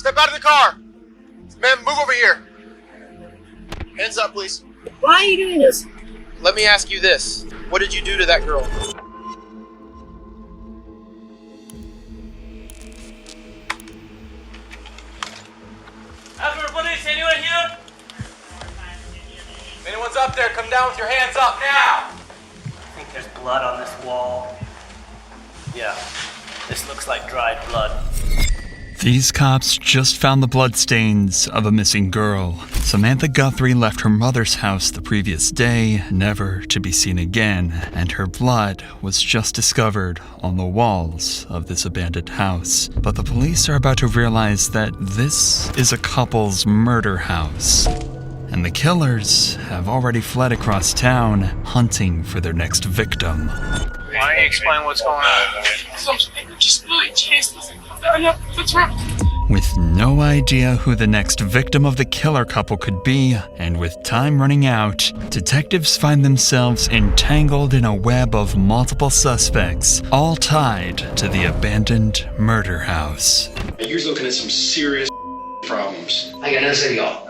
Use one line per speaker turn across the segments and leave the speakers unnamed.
Step out of the car. Ma'am, move over here. Hands up, please.
Why are you doing this?
Let me ask you this. What did you do to that girl?
Police, anyone here? If anyone's up there, come down with your hands up now!
I think there's blood on this wall. Yeah, this looks like dried blood.
These cops just found the bloodstains of a missing girl. Samantha Guthrie left her mother's house the previous day, never to be seen again, and her blood was just discovered on the walls of this abandoned house. But the police are about to realize that this is a couple's murder house, and the killers have already fled across town, hunting for their next victim.
Why don't you explain what's going on?
Something just really chased us. What's wrong?
With no idea who the next victim of the killer couple could be, and with time running out, detectives find themselves entangled in a web of multiple suspects, all tied to the abandoned murder house.
You're looking at some serious problems.
I got nothing to say to y'all.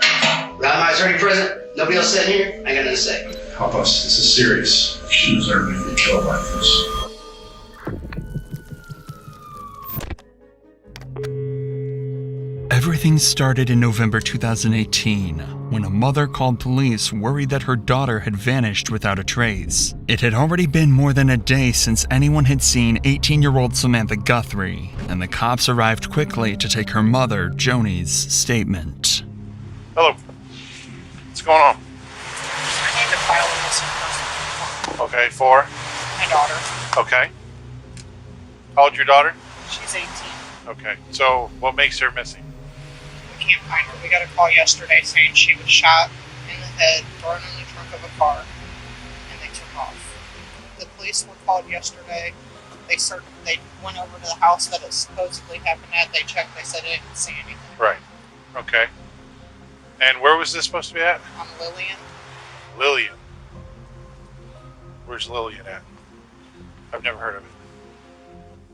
Without my attorney present, nobody else sitting here, I got nothing to say.
Help us. This is serious. She deserves to get killed like this.
Everything started in November 2018, when a mother called police worried that her daughter had vanished without a trace. It had already been more than a day since anyone had seen 18-year-old Samantha Guthrie, and the cops arrived quickly to take her mother, Joni's, statement.
Hello. What's going on?
I need to file a missing person.
Okay, for?
My daughter.
Okay. How old's your daughter?
She's 18.
Okay, so what makes her missing?
We can't find her. We got a call yesterday saying she was shot in the head, thrown in the trunk of a car, and they took off. The police were called yesterday. They went over to the house that it supposedly happened at. They checked. They said they didn't see anything.
Right. Okay. And where was this supposed to be at?
On Lillian.
Lillian. Where's Lillian at? I've never heard of it.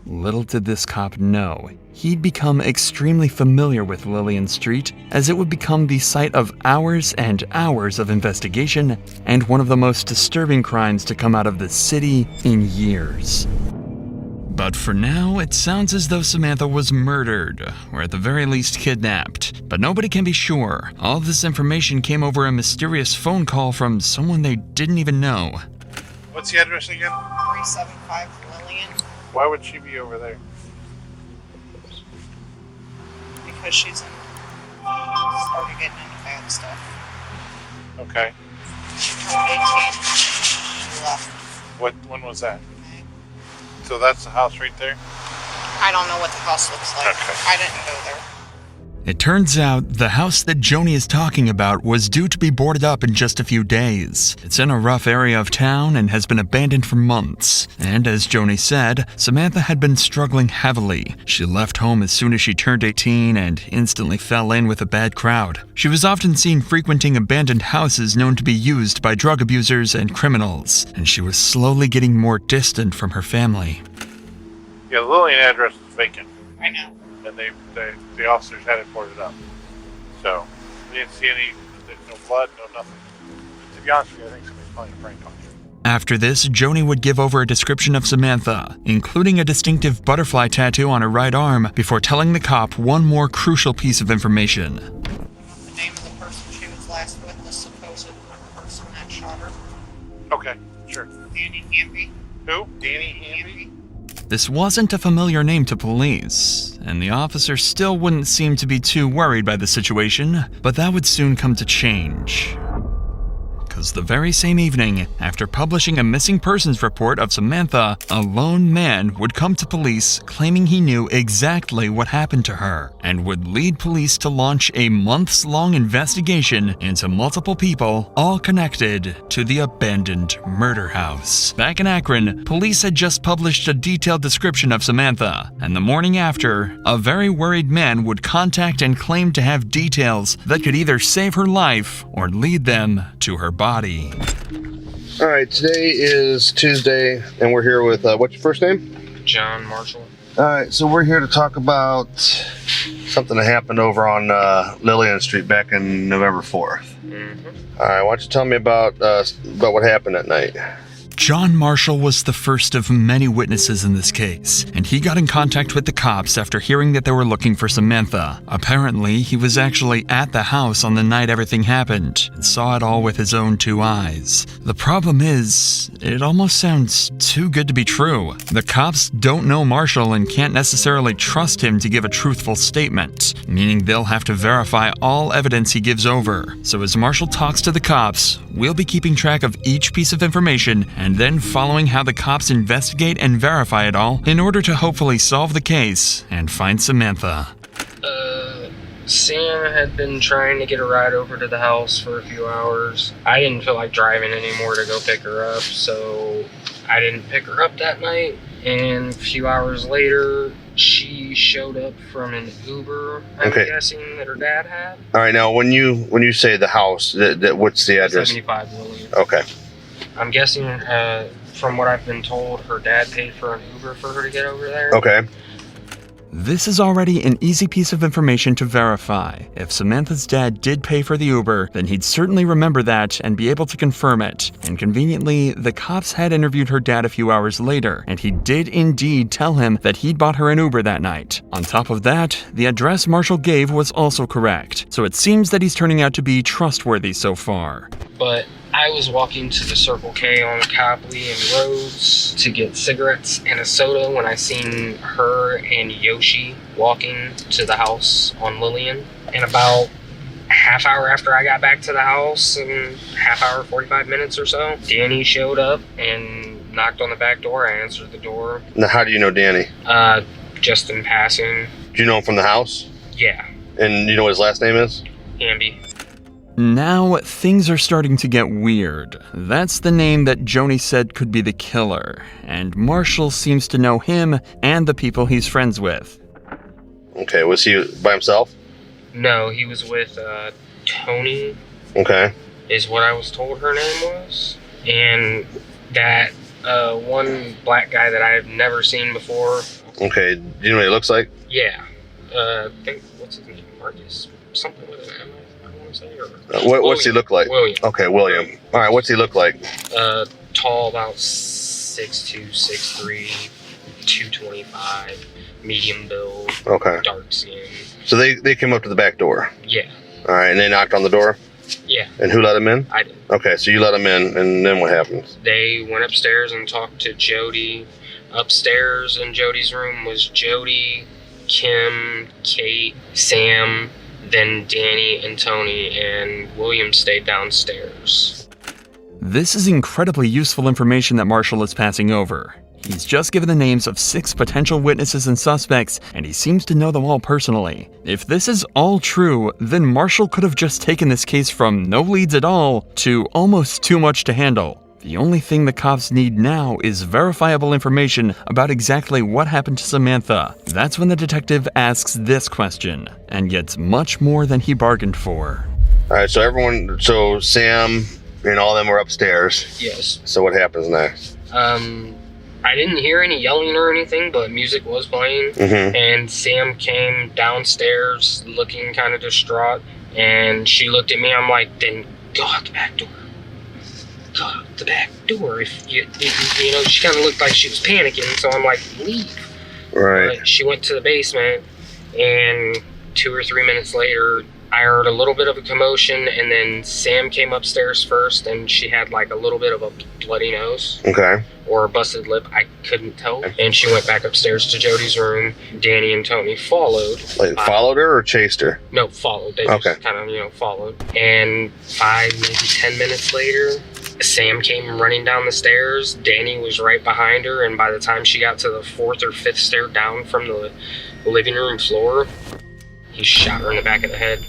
Little did this cop know, he'd become extremely familiar with Lillian Street, as it would become the site of hours and hours of investigation and one of the most disturbing crimes to come out of the city in years. But for now, it sounds as though Samantha was murdered, or at the very least kidnapped. But nobody can be sure. All of this information came over a mysterious phone call from someone they didn't even know.
What's the address again?
375 Lillian.
Why would she be over there?
Because she's started getting into bad stuff.
Okay.
She turned 18. She left.
When was that?
Okay.
So that's the house right there?
I don't know what the house looks like.
Okay.
I didn't go there.
It turns out the house that Joni is talking about was due to be boarded up in just a few days. It's in a rough area of town and has been abandoned for months. And as Joni said, Samantha had been struggling heavily. She left home as soon as she turned 18 and instantly fell in with a bad crowd. She was often seen frequenting abandoned houses known to be used by drug abusers and criminals, and she was slowly getting more distant from her family.
Yeah, the Lillian address is vacant.
I know.
And the officers had it boarded up. So, we didn't see no blood, no nothing. To be honest with you, I think somebody's playing a prank on you.
After this, Joni would give over a description of Samantha, including a distinctive butterfly tattoo on her right arm, before telling the cop one more crucial piece of information.
The name of the person she was last with, the supposed person that shot her.
Okay, sure.
Danny Hamby.
Who? Danny Hamby?
This wasn't a familiar name to police, and the officer still wouldn't seem to be too worried by the situation, but that would soon come to change. Because the very same evening, after publishing a missing persons report of Samantha, a lone man would come to police claiming he knew exactly what happened to her, and would lead police to launch a months-long investigation into multiple people, all connected to the abandoned murder house. Back in Akron, police had just published a detailed description of Samantha, and the morning after, a very worried man would contact and claim to have details that could either save her life or lead them to her body.
All right, today is Tuesday, and we're here with, what's your first name?
John Marshall. All right, so we're here to talk about something that happened over on Lillian Street back in November 4th. All right, why don't you tell me about what happened that night?
John Marshall was the first of many witnesses in this case, and he got in contact with the cops after hearing that they were looking for Samantha. Apparently, he was actually at the house on the night everything happened and saw it all with his own 2 eyes. The problem is, it almost sounds too good to be true. The cops don't know Marshall and can't necessarily trust him to give a truthful statement, meaning they'll have to verify all evidence he gives over. So as Marshall talks to the cops, we'll be keeping track of each piece of information and then following how the cops investigate and verify it all in order to hopefully solve the case and find Samantha.
Sam had been trying to get a ride over to the house for a few hours. I didn't feel like driving anymore to go pick her up, so I didn't pick her up that night. And a few hours later, she showed up from an Uber, I'm guessing, that her dad had.
All right, now when you say the house, what's the address?
75 William.
Okay.
I'm guessing, from what I've been told, her dad paid for an Uber for her to get over there.
Okay.
This is already an easy piece of information to verify. If Samantha's dad did pay for the Uber, then he'd certainly remember that and be able to confirm it. And conveniently, the cops had interviewed her dad a few hours later, and he did indeed tell him that he'd bought her an Uber that night. On top of that, the address Marshall gave was also correct, so it seems that he's turning out to be trustworthy so far.
But I was walking to the Circle K on Copley and Rhodes to get cigarettes and a soda when I seen her and Yoshi walking to the house on Lillian. And about a half hour after I got back to the house, and half hour, 45 minutes or so, Danny showed up and knocked on the back door. I answered the door.
Now, how do you know Danny?
Just in passing.
Do you know him from the house?
Yeah.
And you know what his last name is?
Amby.
Now, things are starting to get weird. That's the name that Joni said could be the killer, and Marshall seems to know him and the people he's friends with.
Okay, was he by himself?
No, he was with Tony.
Okay.
Is what I was told her name was. And that one black guy that I've never seen before.
Okay, do you know what he looks like?
Yeah. I think, what's his name? Marcus? Something with an M.
What's he look like?
William.
Okay, William. All right, what's he look like?
Tall, about 6'2", 6'3", 225, medium build,
okay,
dark skin.
So they came up to the back door?
Yeah.
All right, and they knocked on the door?
Yeah.
And who let him in?
I did.
Okay, so you let him in, and then what happens?
They went upstairs and talked to Jody. Upstairs in Jody's room was Jody, Kim, Kate, Sam, then Danny and Tony, and William stayed downstairs.
This is incredibly useful information that Marshall is passing over. He's just given the names of 6 potential witnesses and suspects, and he seems to know them all personally. If this is all true, then Marshall could have just taken this case from no leads at all to almost too much to handle. The only thing the cops need now is verifiable information about exactly what happened to Samantha. That's when the detective asks this question, and gets much more than he bargained for.
All right, so Sam and all of them were upstairs.
Yes.
So what happens next?
I didn't hear any yelling or anything, but music was playing.
Mm-hmm.
And Sam came downstairs looking kind of distraught, and she looked at me. I'm like, then go out the back door. Go out the back door. If you know, she kind of looked like she was panicking, so I'm like, leave.
Right.
But she went to the basement, and 2 or 3 minutes later, I heard a little bit of a commotion, and then Sam came upstairs first, and she had like a little bit of a bloody nose.
Okay.
Or a busted lip, I couldn't tell. And she went back upstairs to Jody's room. Danny and Tony followed.
Like followed her or chased her?
No, followed. They just kind of, followed. And 5, maybe 10 minutes later, Sam came running down the stairs. Danny was right behind her, and by the time she got to the 4th or 5th stair down from the living room floor, he shot her in the back of the head.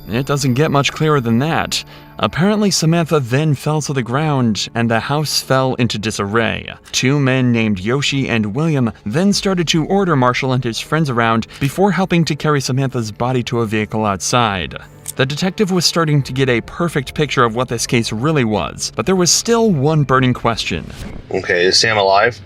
It doesn't get much clearer than that. Apparently, Samantha then fell to the ground, and the house fell into disarray. 2 men named Yoshi and William then started to order Marshall and his friends around before helping to carry Samantha's body to a vehicle outside. The detective was starting to get a perfect picture of what this case really was, but there was still one burning question.
Okay, is Sam alive?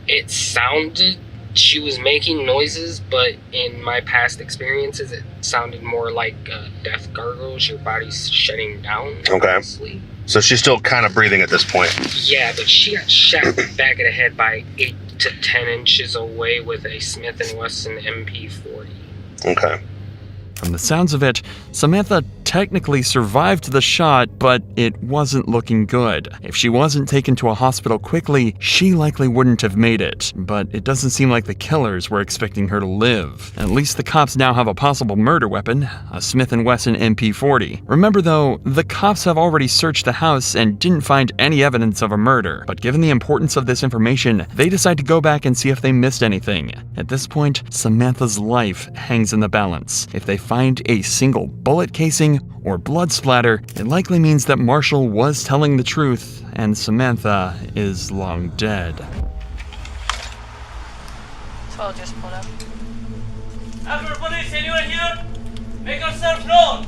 It sounded she was making noises, but in my past experiences, it sounded more like death gargles. Your body's shutting down.
Okay.
Honestly.
So she's still kind of breathing at this point.
Yeah, but she got shot in the back of the head by 8 to 10 inches away with a Smith & Wesson MP40.
Okay.
From the sounds of it, Samantha technically survived the shot, but it wasn't looking good. If she wasn't taken to a hospital quickly, she likely wouldn't have made it. But it doesn't seem like the killers were expecting her to live. At least the cops now have a possible murder weapon, a Smith & Wesson MP40. Remember though, the cops have already searched the house and didn't find any evidence of a murder. But given the importance of this information, they decide to go back and see if they missed anything. At this point, Samantha's life hangs in the balance. If they find a single bullet casing or blood splatter, it likely means that Marshall was telling the truth and Samantha is long dead.
12 just pulled up.
After police, anyone here? Make yourself known.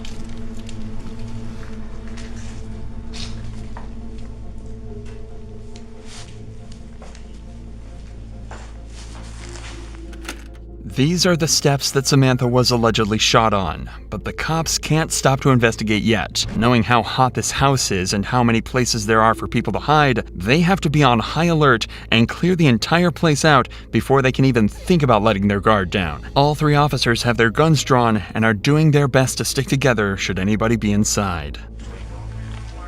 These are the steps that Samantha was allegedly shot on, but the cops can't stop to investigate yet. Knowing how hot this house is and how many places there are for people to hide, they have to be on high alert and clear the entire place out before they can even think about letting their guard down. All 3 officers have their guns drawn and are doing their best to stick together should anybody be inside.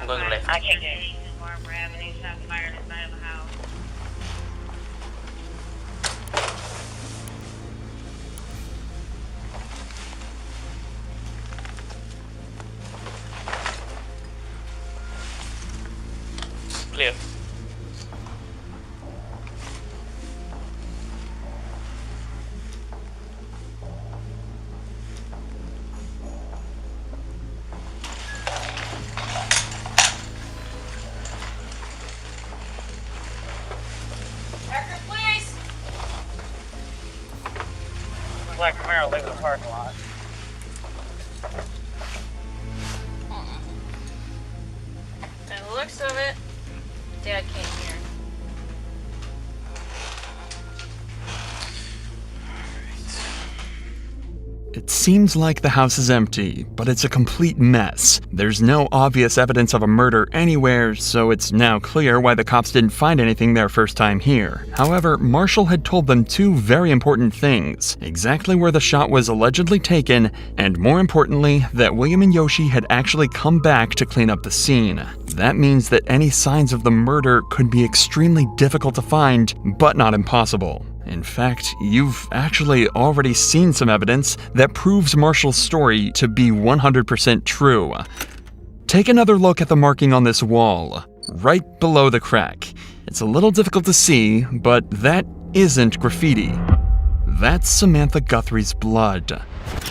I'm going left.
I can't get it.
Clear.
Actor, please!
Black Camaro leaving the parking lot.
By the looks of it, Dad came here.
It seems like the house is empty, but it's a complete mess. There's no obvious evidence of a murder anywhere, so it's now clear why the cops didn't find anything their first time here. However, Marshall had told them 2 very important things: exactly where the shot was allegedly taken, and more importantly, that William and Yoshi had actually come back to clean up the scene. That means that any signs of the murder could be extremely difficult to find, but not impossible. In fact, you've actually already seen some evidence that proves Marshall's story to be 100% true. Take another look at the marking on this wall, right below the crack. It's a little difficult to see, but that isn't graffiti. That's Samantha Guthrie's blood.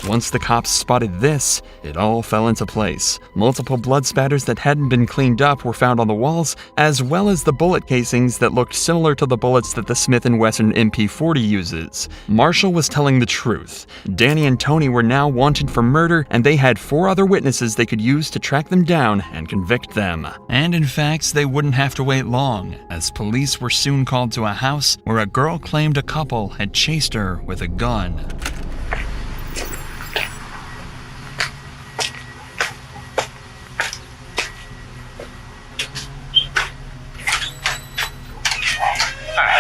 Once the cops spotted this, it all fell into place. Multiple blood spatters that hadn't been cleaned up were found on the walls, as well as the bullet casings that looked similar to the bullets that the Smith & Wesson MP40 uses. Marshall was telling the truth. Danny and Tony were now wanted for murder, and they had 4 other witnesses they could use to track them down and convict them. And in fact, they wouldn't have to wait long, as police were soon called to a house where a girl claimed a couple had chased her with a gun.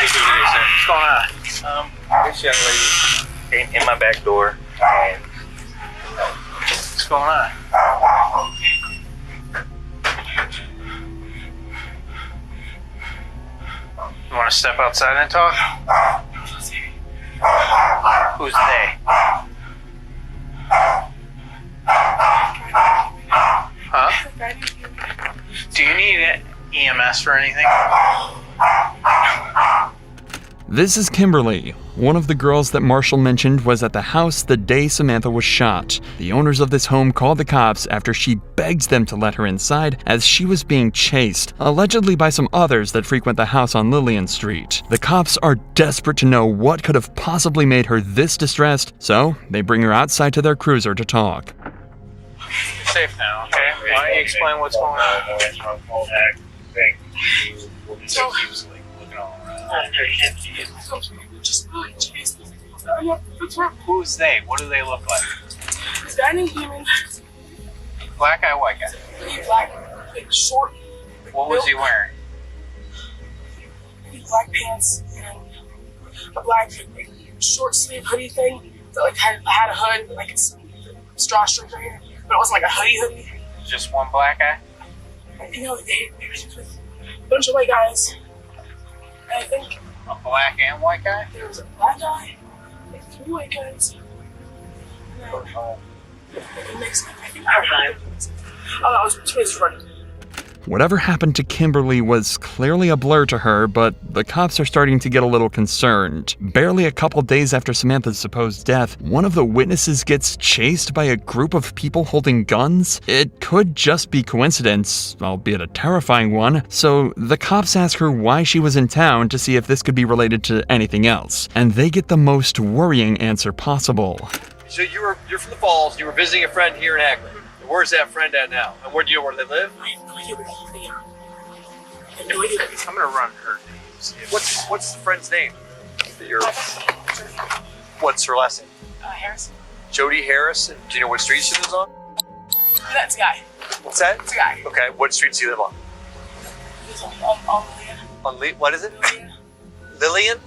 What's going on?
This young lady came in my back door and
What's going on? You want to step outside and talk? Who's they? Huh? Do you need EMS for anything?
This is Kimberly. One of the girls that Marshall mentioned was at the house the day Samantha was shot. The owners of this home called the cops after she begged them to let her inside as she was being chased, allegedly by some others that frequent the house on Lillian Street. The cops are desperate to know what could have possibly made her this distressed, so they bring her outside to their cruiser to talk.
You're safe now, okay? Why don't you explain what's going on?
So, Who's they? What do they look like?
This guy named Demon.
Black guy, white guy?
Black, like short.
What was he wearing?
Black pants and a black short sleeve hoodie thing that like had a hood, like it's drawstrings right here, but it wasn't like a hoodie.
Just one black guy?
You know, they was with a bunch of white guys. And I think
a black and white guy?
There was a black guy, like 3 white guys. And then, like a mix. I think I was between his front.
Whatever happened to Kimberly was clearly a blur to her, but the cops are starting to get a little concerned. Barely a couple days after Samantha's supposed death, one of the witnesses gets chased by a group of people holding guns. It could just be coincidence, albeit a terrifying one, so the cops ask her why she was in town to see if this could be related to anything else, and they get the most worrying answer possible.
So you're from the Falls, you were visiting a friend here in Akron. Where's that friend at now? And where do you know where they live?
I'm gonna run her.
What's the friend's name? What's her last name?
Harrison.
Jody Harrison. Do you know what street she lives on?
That's a guy.
What's that?
It's a guy.
Okay, what street does he live on?
He's on Lillian.
What is it? Lillian?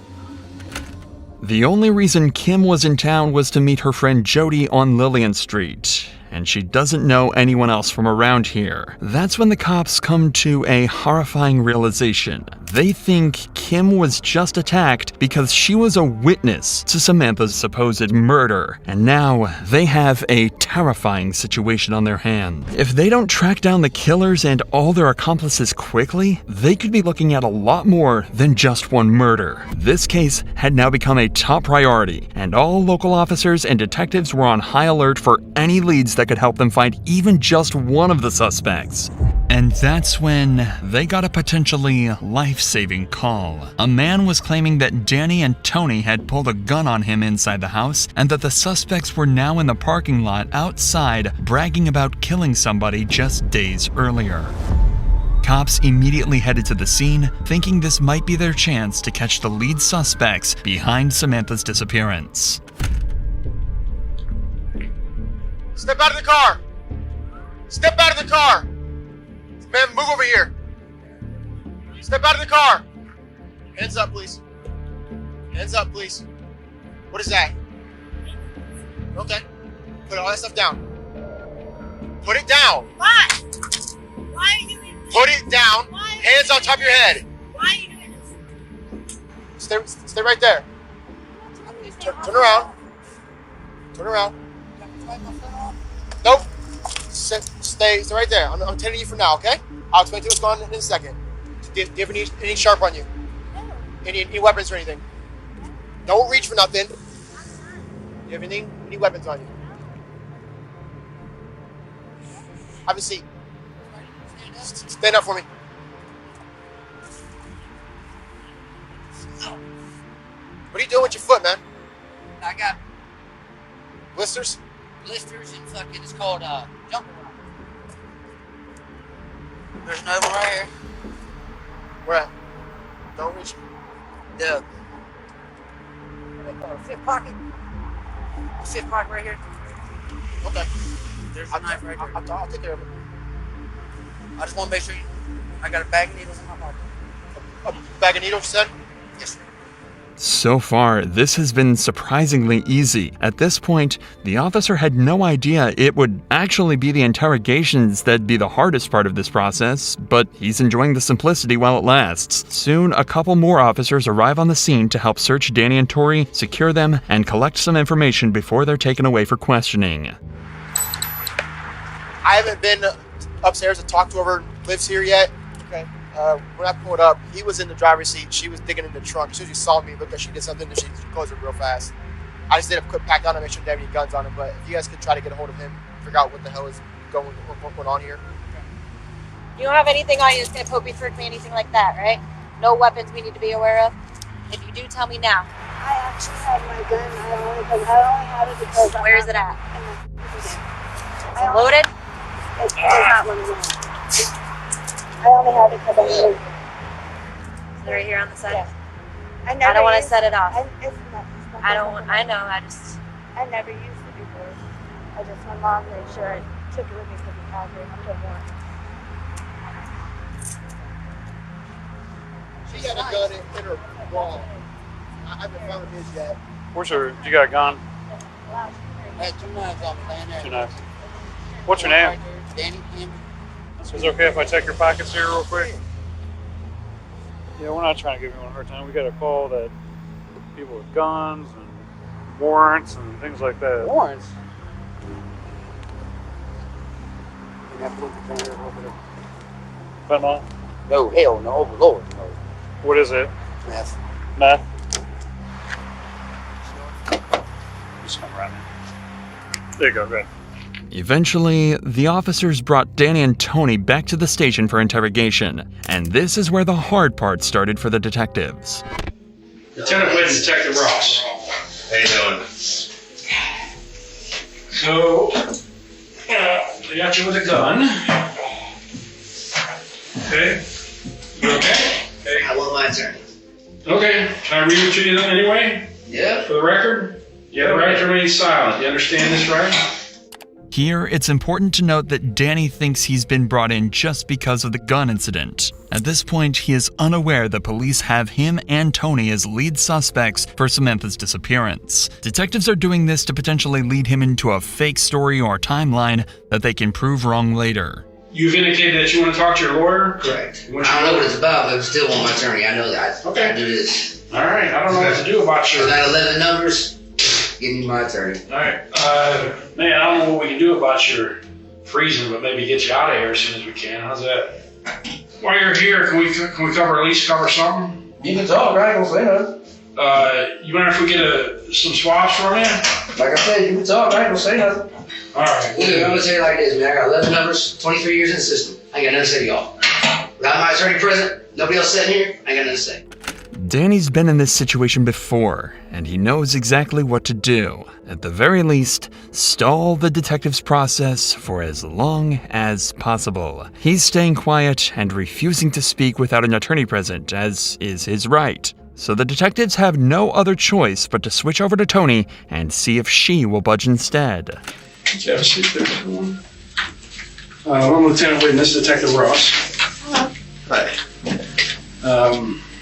The only reason Kim was in town was to meet her friend Jody on Lillian Street, and she doesn't know anyone else from around here. That's when the cops come to a horrifying realization. They think Kim was just attacked because she was a witness to Samantha's supposed murder, and now they have a terrifying situation on their hands. If they don't track down the killers and all their accomplices quickly, they could be looking at a lot more than just one murder. This case had now become a top priority, and all local officers and detectives were on high alert for any leads that could help them find even just one of the suspects. And that's when they got a potentially life-saving call. A man was claiming that Danny and Tony had pulled a gun on him inside the house, and that the suspects were now in the parking lot outside bragging about killing somebody just days earlier. Cops immediately headed to the scene, thinking this might be their chance to catch the lead suspects behind Samantha's disappearance.
Step out of the car! Step out of the car! Man, move over here. Step out of the car. Hands up, please. Hands up, please. What is that? Okay. Put all that stuff down. Put it down.
Why? Why are you doing this?
Put it down. Hands on top of your head.
Why are you doing this?
Stay right there. Turn around. Turn around. Nope. Stay right there. I'm telling you for now, okay? I'll explain to you what's going on in a second. Do you have any sharp on you?
No.
Any weapons or anything? Don't reach for nothing. Do you have any weapons on you? Have a seat. Stand up for me. What are you doing with your foot, man?
I got
blisters
and fucking, it's called jumper rock. There's another one right here.
Where at? Don't reach.
The fifth pocket. The fifth pocket right here.
Okay.
There's a knife right there.
I'll take care of it.
I just want to make sure I got a bag of needles in my pocket.
A bag of needles, you said?
Yes, sir.
So far, this has been surprisingly easy. At this point, the officer had no idea it would actually be the interrogations that'd be the hardest part of this process, but he's enjoying the simplicity while it lasts. Soon, a couple more officers arrive on the scene to help search Danny and Tori, secure them, and collect some information before they're taken away for questioning.
I haven't been upstairs to talk to whoever lives here yet. Okay. When I pulled up, he was in the driver's seat. She was digging in the trunk. As soon as she saw me, because she did something, she closed it real fast. I just did a quick pat down to make sure they have any guns on him. But if you guys could try to get a hold of him, figure out what the hell is going on here.
You don't have anything on you that's going to poke me, prick me, anything like that, right? No weapons we need to be aware of? If you do, tell me now.
I actually have my gun. I only have it because...
Where is it at? Is it loaded?
It's not loaded. I only have it because I'm loaded.
Is it right here on the side?
Yeah. I never
don't want to
used-
set it off.
It's not
I don't want, I know, I just,
I never used it before. My mom made sure I took it with me to the doctor. I'm no more.
She got a gun in her wall. I haven't found his yet.
Where's her? You got a gun?
I had 2 knives on me laying there.
2 knives. What's your name?
Danny Campbell.
Is it okay if I check your pockets here real quick? Yeah, we're not trying to give anyone a hard time. We got a call that people with guns and warrants and things like that.
Warrants? You have to look at the over there.
Fentanyl?
No, hell no. Oh, Lord, no.
What is it?
Meth.
Meth? Just come around. There you go, go ahead.
Eventually, the officers brought Danny and Tony back to the station for interrogation, and this is where the hard part started for the detectives.
Lieutenant Wade and Detective Ross.
How you doing?
So, they got you with a gun. Okay. You okay?
I want my attorney.
Okay. Can I read it to you then anyway?
Yeah.
For the record? You have the right to remain silent. You understand this, right?
Here, it's important to note that Danny thinks he's been brought in just because of the gun incident. At this point, he is unaware that police have him and Tony as lead suspects for Samantha's disappearance. Detectives are doing this to potentially lead him into a fake story or timeline that they can prove wrong later.
You've indicated that you want to talk to your lawyer?
Correct. I don't know what it's about, but I still want my attorney. I know that.
Okay.
I do this.
All right. I don't know what to do about your...
I got 11 numbers. Give me my attorney.
All right. Man, I don't know what we can do about your freezing, but maybe get you out of here as soon as we can. How's that? While you're here, can we cover, at least cover something?
You can talk, right? Don't say nothing.
You mind if we get some swabs from you?
Like I said, you can talk, right? Don't say nothing.
All right.
Look, I'm gonna say it like this, man. I got 11 numbers, 23 years in the system. I ain't got nothing to say to y'all. Without my attorney present, nobody else sitting here, I ain't got nothing to say.
Danny's been in this situation before, and he knows exactly what to do. At the very least, stall the detective's process for as long as possible. He's staying quiet and refusing to speak without an attorney present, as is his right. So the detectives have no other choice but to switch over to Tony and see if she will budge instead.
Have a seat there, everyone. I'm Lieutenant Wade, and this is Detective Ross.
Hello.
Hi.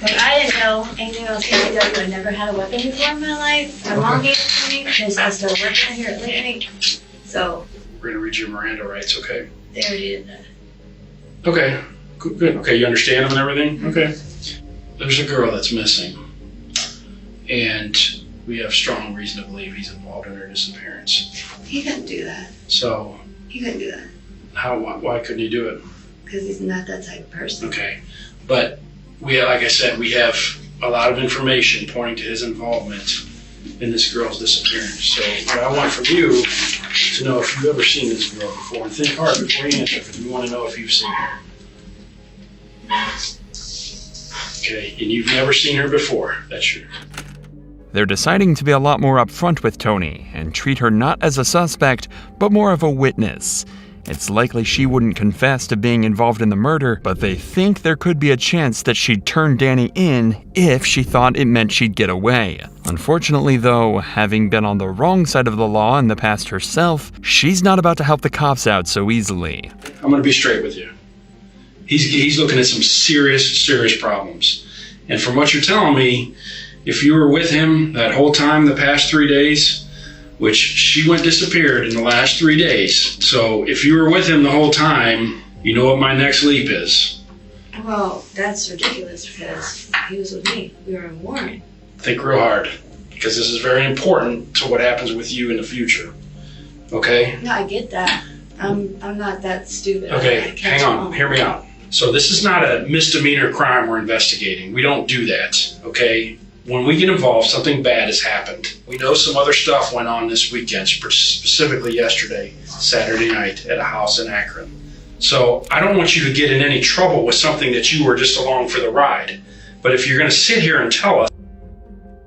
But I didn't know anything else came to I never had a weapon before in my life. My mom gave it to me because I started working here at Lake. So.
We're going to read your Miranda rights, okay?
They already did that.
Okay. Good. Okay, you understand them and everything? Okay. There's a girl that's missing. And we have strong reason to believe he's involved in her disappearance.
He couldn't do that.
So.
He couldn't do that.
Why couldn't he do it?
Because he's not that type of person.
Okay. But like I said, we have a lot of information pointing to his involvement in this girl's disappearance. So what I want from you to know if you've ever seen this girl before, and think hard before you answer, because we want to know if you've seen her. Okay, and you've never seen her before, that's true.
They're deciding to be a lot more upfront with Tony and treat her not as a suspect, but more of a witness. It's likely she wouldn't confess to being involved in the murder, but they think there could be a chance that she'd turn Danny in if she thought it meant she'd get away. Unfortunately, though, having been on the wrong side of the law in the past herself, she's not about to help the cops out so easily.
I'm going to be straight with you. He's looking at some serious problems. And from what you're telling me, if you were with him that whole time, the past 3 days, which she went disappeared in the last 3 days. So if you were with him the whole time, you know what my next leap is.
Well, that's ridiculous because he was with me. We were in Warren.
Think real hard, because this is very important to what happens with you in the future. Okay?
No, I get that. I'm not that stupid.
Okay, hang on. Hear me out. So this is not a misdemeanor crime we're investigating. We don't do that, okay? When we get involved, something bad has happened. We know some other stuff went on this weekend, specifically yesterday, Saturday night, at a house in Akron. So I don't want you to get in any trouble with something that you were just along for the ride. But if you're going to sit here and tell us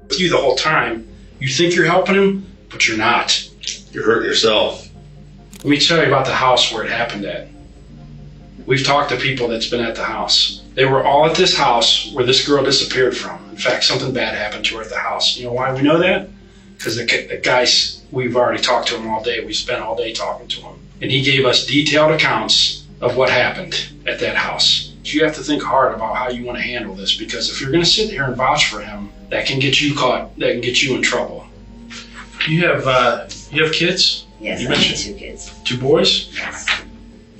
with you the whole time, you think you're helping him, but you're not.
You hurt yourself.
Let me tell you about the house where it happened at. We've talked to people that's been at the house. They were all at this house where this girl disappeared from. In fact, something bad happened to her at the house. You know why we know that? Because the guys, we've already talked to him all day. We spent all day talking to him. And he gave us detailed accounts of what happened at that house. You have to think hard about how you want to handle this, because if you're going to sit here and vouch for him, that can get you caught, that can get you in trouble. You have kids?
Yes,
you
I have
mentioned
2 kids.
2 boys?
Yes.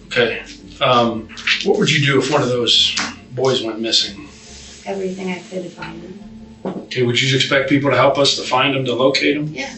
Okay. What would you do if one of those boys went missing?
Everything I could to find them.
Okay, would you expect people to help us to find them, to locate them?
Yeah.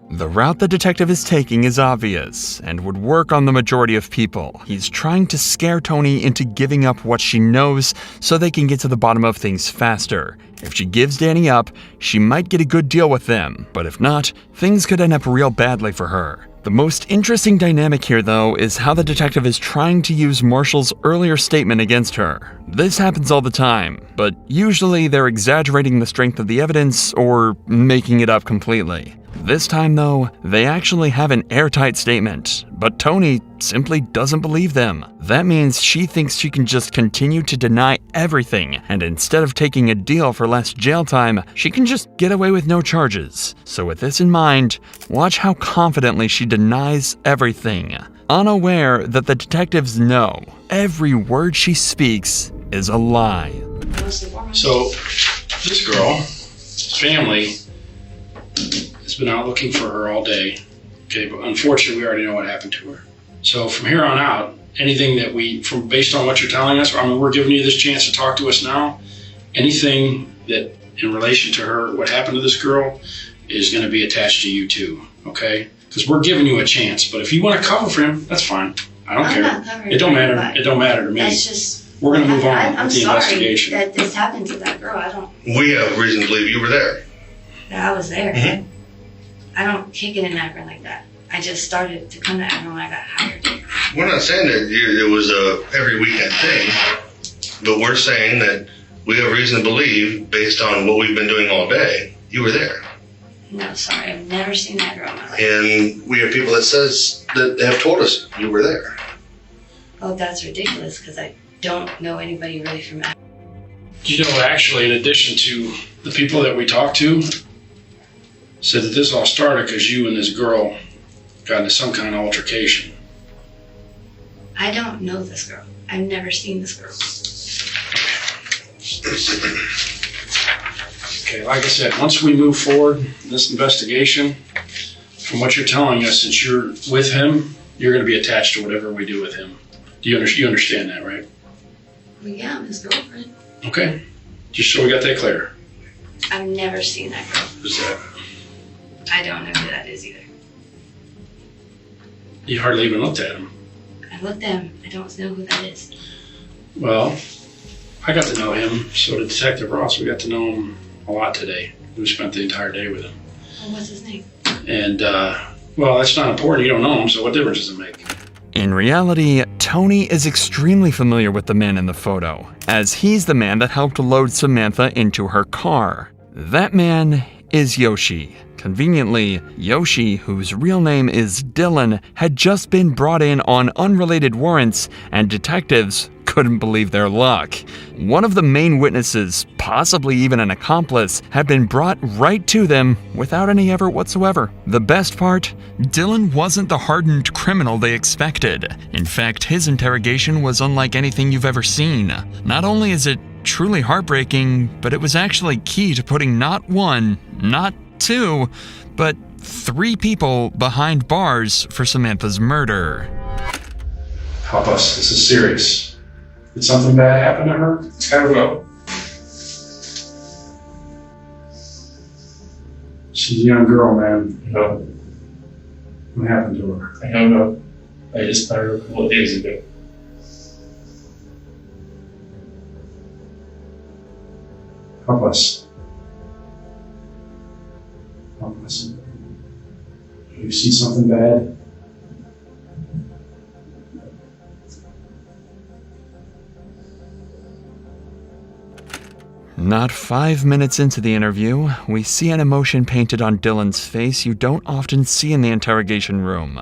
The route the detective is taking is obvious and would work on the majority of people. He's trying to scare Tony into giving up what she knows so they can get to the bottom of things faster. If she gives Danny up, she might get a good deal with them, but if not, things could end up real badly for her. The most interesting dynamic here, though, is how the detective is trying to use Marshall's earlier statement against her. This happens all the time, but usually they're exaggerating the strength of the evidence or making it up completely. This time, though, they actually have an airtight statement, but Tony simply doesn't believe them. That means she thinks she can just continue to deny everything, and instead of taking a deal for less jail time, she can just get away with no charges. So with this in mind, watch how confidently she denies everything, unaware that the detectives know every word she speaks is a lie.
So, this girl's family has been out looking for her all day. Okay, but unfortunately, we already know what happened to her. So from here on out, anything that based on what you're telling us, I mean, we're giving you this chance to talk to us now. Anything that in relation to her, what happened to this girl, is going to be attached to you too. Okay, because we're giving you a chance. But if you want to cover for him, that's fine. I don't care. It don't matter. It don't matter to me.
That's just.
We're going to move on
I'm
with the
sorry
investigation.
that this happened to that girl. I don't.
We have reason to believe you were there.
That I was there.
Mm-hmm.
I don't kick it in Akron like that. I just started to come to Akron when I got hired.
We're not saying that it was a every weekend thing, but we're saying that we have reason to believe, based on what we've been doing all day, you were there.
No, sorry, I've never seen that girl in my life.
And we have people that have told us you were there.
Oh, that's ridiculous, because I don't know anybody really from Akron.
You know, actually, in addition to the people that we talked to, said that this all started because you and this girl got into some kind of altercation.
I don't know this girl. I've never seen this girl.
Okay, like I said, once we move forward in this investigation, from what you're telling us, since you're with him, you're going to be attached to whatever we do with him. You understand that, right?
Well, yeah, I'm his girlfriend.
Okay, just so we got that clear.
I've never seen that girl.
Who's that?
I don't know who that is either.
You hardly even looked at him.
I looked at him. I don't know who that is.
Well, I got to know him, so did Detective Ross. We got to know him a lot today. We spent the entire day with him.
Well, what's his name?
And, well, that's not important. You don't know him, so what difference does it make?
In reality, Tony is extremely familiar with the man in the photo, as he's the man that helped load Samantha into her car. That man is Yoshi. Conveniently, Yoshi, whose real name is Dylan, had just been brought in on unrelated warrants, and detectives couldn't believe their luck. One of the main witnesses, possibly even an accomplice, had been brought right to them without any effort whatsoever. The best part? Dylan wasn't the hardened criminal they expected. In fact, his interrogation was unlike anything you've ever seen. Not only is it truly heartbreaking, but it was actually key to putting not one, not two, but 3 people behind bars for Samantha's murder.
Help us. This is serious. Did something bad happen to her? I don't know. She's a young girl, man.
No.
What happened to her?
I don't know. I just met her a couple of days ago.
Help us. Help us. You see something bad?
Not 5 minutes into the interview, we see an emotion painted on Dylan's face you don't often see in the interrogation room.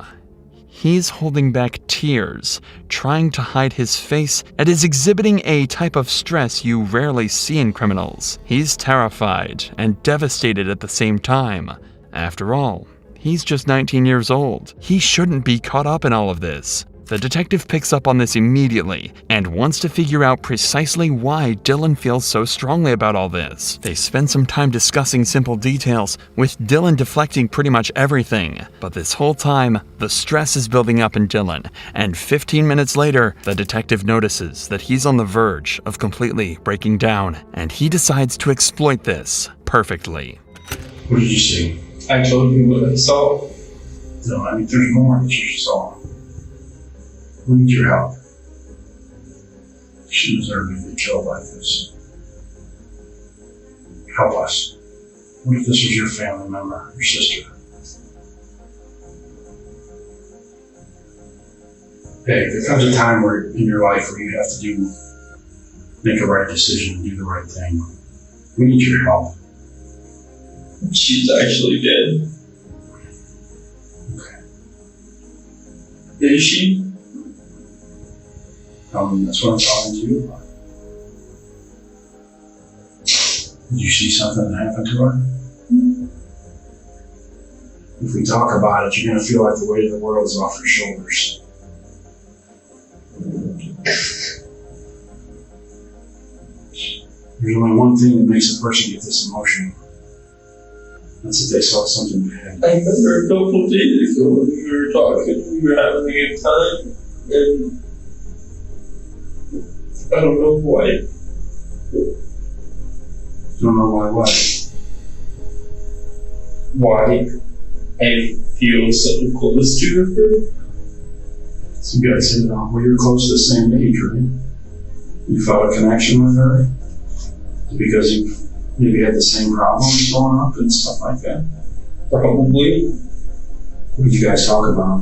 He's holding back tears, trying to hide his face, and is exhibiting a type of stress you rarely see in criminals. He's terrified and devastated at the same time. After all, he's just 19 years old. He shouldn't be caught up in all of this. The detective picks up on this immediately and wants to figure out precisely why Dylan feels so strongly about all this. They spend some time discussing simple details, with Dylan deflecting pretty much everything. But this whole time, the stress is building up in Dylan, and 15 minutes later, the detective notices that he's on the verge of completely breaking down, and he decides to exploit this perfectly.
What did you see?
I told you what I saw.
No, I mean, there's more that you saw. We need your help. She deserves to be killed like this. Help us. What if this was your family member, your sister? Hey, there comes a time where in your life where you have to make a right decision and do the right thing. We need your help.
She's actually dead.
Okay.
Is she?
That's what I'm talking to you about. Did you see something that happened to her? If we talk about it, you're going to feel like the weight of the world is off your shoulders. There's only one thing that makes a person get this emotional. That's if they saw something bad.
I remember a couple days ago when we were talking, we were having a good time, and I don't know why.
Don't know why what?
Why I feel so close to her.
So you guys said, well, you were close to the same age, right? You felt a connection with her? Because you maybe had the same problems growing up and stuff like that?
Probably.
What did you guys talk about?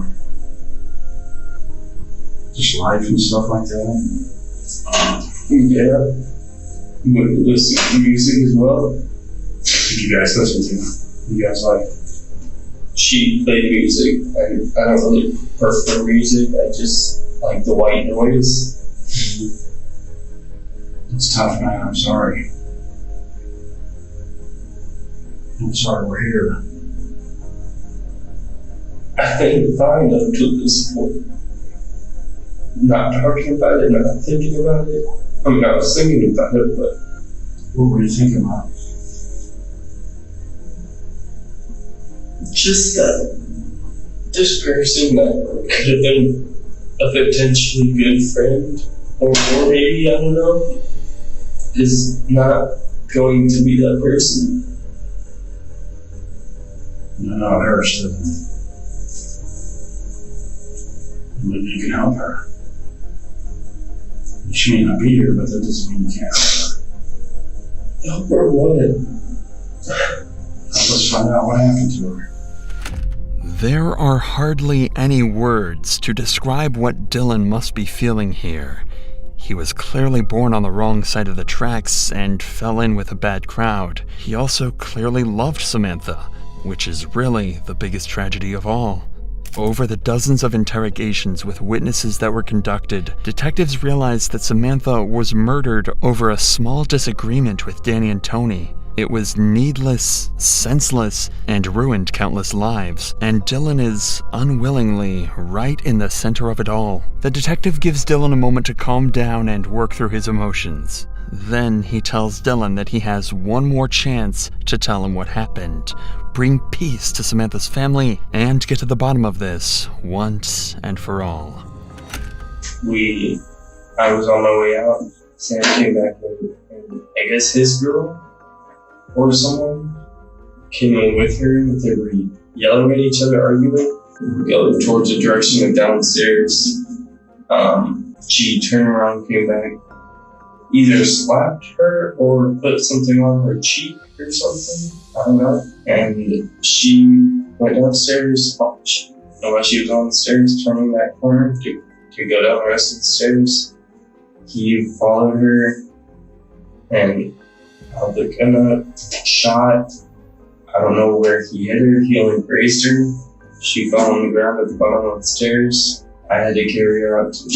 Just life and stuff like that?
Yeah. We listen to music as well.
What did you guys listen to? You guys like?
She played music. I don't really prefer music. I just like the white noise.
It's tough, man. I'm sorry. I'm sorry we're here.
I think fine up to this point. Not talking about it, not thinking about it. I mean, I was thinking about it, but
what were you thinking about?
Just that this person that could have been a potentially good friend, or maybe, I don't know, is not going to be that person.
No, it hurts, doesn't it? Maybe you can help her. She may not be here, but that doesn't mean you can't help her.
Help her what?
Let's find out what happened to her.
There are hardly any words to describe what Dylan must be feeling here. He was clearly born on the wrong side of the tracks and fell in with a bad crowd. He also clearly loved Samantha, which is really the biggest tragedy of all. Over the dozens of interrogations with witnesses that were conducted, detectives realized that Samantha was murdered over a small disagreement with Danny and Tony. It was needless, senseless, and ruined countless lives, and Dylan is unwillingly right in the center of it all. The detective gives Dylan a moment to calm down and work through his emotions. Then he tells Dylan that he has one more chance to tell him what happened, bring peace to Samantha's family, and get to the bottom of this once and for all.
I was on my way out. Sam came back and I guess his girl or someone came in with her. They were yelling at each other, arguing. Going towards the direction of downstairs. She turned around, came back, either slapped her or put something on her cheek or something. I don't know. And she went downstairs. And while she was on the stairs, turning that corner to go down the rest of the stairs, he followed her and held the gun up, shot. I don't know where he hit her. He only grazed her.
She fell on the ground at the bottom of the stairs. I had to carry her out to the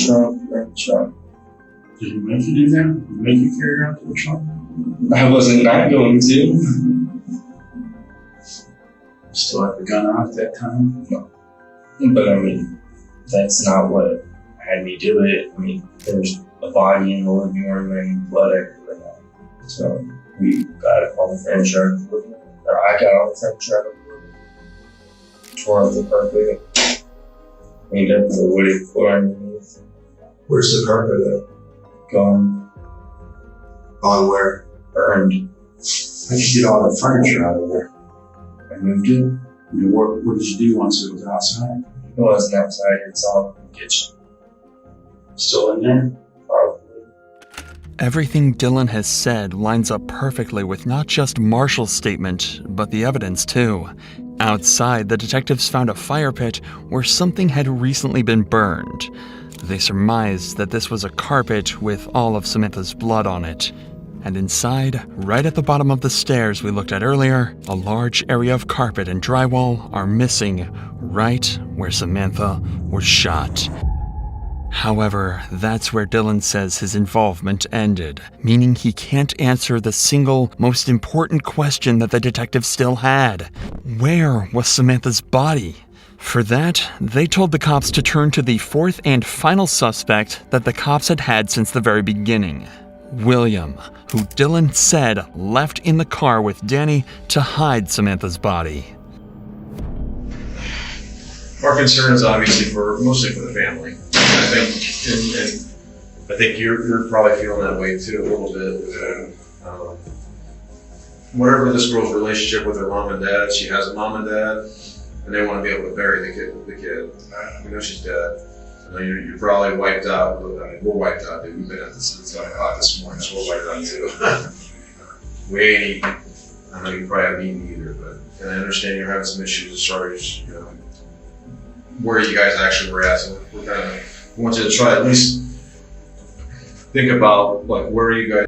trunk.
Did he make you do that? Did he make you carry her out to the trunk?
I wasn't not going to.
Still had the gun out at that time?
No. But I mean, that's not what had me do it. I mean, there's a body in the living room and blood everywhere. So we got it on the furniture. Or I got on the furniture. Tore up the carpet. Cleaned up the wooded floor underneath.
Where's the carpet at?
Gone.
On where?
Burned.
How'd you get all the furniture out of there?
I moved it.
What did you do once it was outside?
It wasn't outside, it's all in the kitchen.
Still in there?
Probably.
Everything Dylan has said lines up perfectly with not just Marshall's statement, but the evidence too. Outside, the detectives found a fire pit where something had recently been burned. They surmised that this was a carpet with all of Samantha's blood on it. And inside, right at the bottom of the stairs we looked at earlier, a large area of carpet and drywall are missing right where Samantha was shot. However, that's where Dylan says his involvement ended, meaning he can't answer the single most important question that the detectives still had. Where was Samantha's body? For that, they told the cops to turn to the fourth and final suspect that the cops had had since the very beginning. William, who Dylan said left in the car with Danny to hide Samantha's body.
Our concern is obviously mostly for the family. I think, and I think you're probably feeling that way too a little bit. Whatever this girl's relationship with her mom and dad, she has a mom and dad, and they want to be able to bury the kid. We know she's dead. I know you're probably wiped out. I mean, we're wiped out, dude. We've been at this since 9 o'clock this morning, so we're wiped out too. We ain't eating. I know you probably haven't eaten either, but and I understand you're having some issues as far as where you guys actually were at. So we want you to try at least think about like where are you guys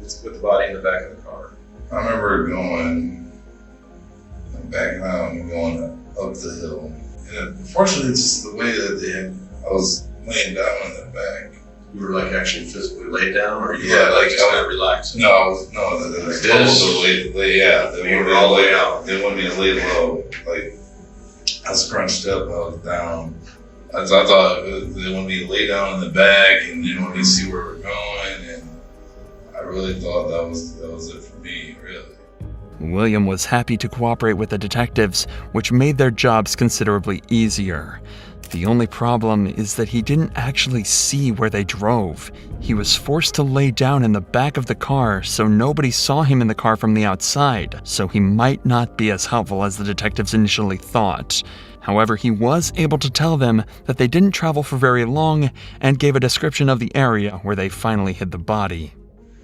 with the body in the back of the car.
I remember backing out and going up the hill. And unfortunately, it's just the way that I was laying down on the back.
You were like actually physically laid down, or you
were
like just kind of relaxed?
No, like this. They were all laid out. They wanted me to lay low. Like I was crunched up, I was down. I thought they wanted me to lay down in the back, and they wanted me to see where we're going. And I really thought that was it for me, really.
William was happy to cooperate with the detectives, which made their jobs considerably easier. The only problem is that he didn't actually see where they drove. He was forced to lay down in the back of the car so nobody saw him in the car from the outside, so he might not be as helpful as the detectives initially thought. However, he was able to tell them that they didn't travel for very long and gave a description of the area where they finally hid the body.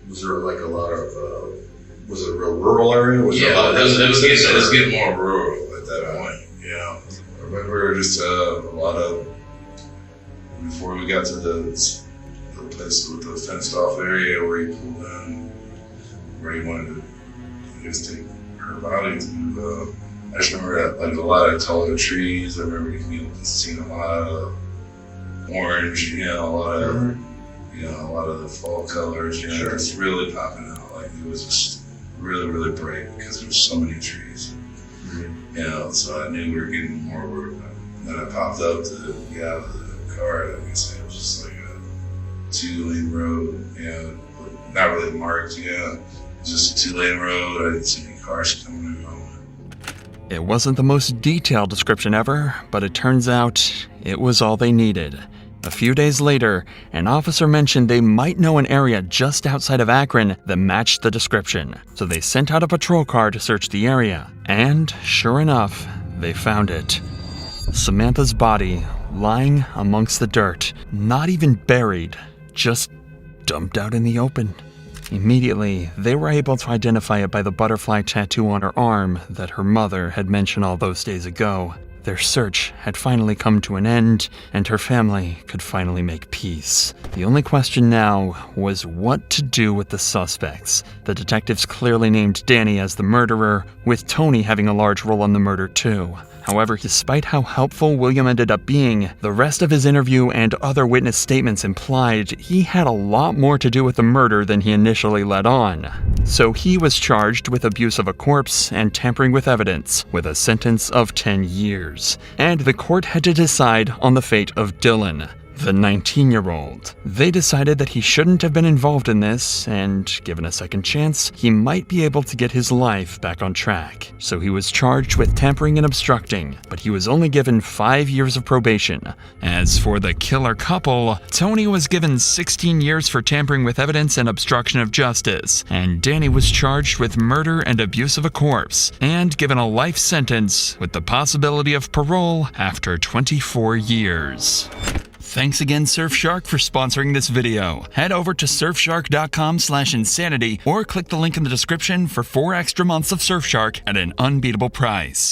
Was there like a lot of, was it a real rural area?
It was getting more rural at that point, I remember just a lot of, before we got to the place with the fenced off area where he pulled in, where he wanted to, I guess, take her body to, I just remember like a lot of taller trees. I remember seeing a lot of orange, a lot of the fall colors, just really popping out. Like it was just really, really bright because there was so many trees. So I knew we were getting more work. Then I popped up to get out of the car. Like I said, it was just like a 2-lane road, not really marked, just a 2-lane road. I didn't see any cars coming and going.
It wasn't the most detailed description ever, but it turns out it was all they needed. A few days later, an officer mentioned they might know an area just outside of Akron that matched the description, so they sent out a patrol car to search the area. And, sure enough, they found it. Samantha's body, lying amongst the dirt, not even buried, just dumped out in the open. Immediately, they were able to identify it by the butterfly tattoo on her arm that her mother had mentioned all those days ago. Their search had finally come to an end, and her family could finally make peace. The only question now was what to do with the suspects. The detectives clearly named Danny as the murderer, with Tony having a large role in the murder too. However, despite how helpful William ended up being, the rest of his interview and other witness statements implied he had a lot more to do with the murder than he initially let on. So he was charged with abuse of a corpse and tampering with evidence, with a sentence of 10 years. And the court had to decide on the fate of Dylan, the 19-year-old. They decided that he shouldn't have been involved in this, and given a second chance, he might be able to get his life back on track. So he was charged with tampering and obstructing, but he was only given 5 years of probation. As for the killer couple, Tony was given 16 years for tampering with evidence and obstruction of justice, and Danny was charged with murder and abuse of a corpse, and given a life sentence with the possibility of parole after 24 years. Thanks again, Surfshark, for sponsoring this video. Head over to surfshark.com/insanity or click the link in the description for 4 extra months of Surfshark at an unbeatable price.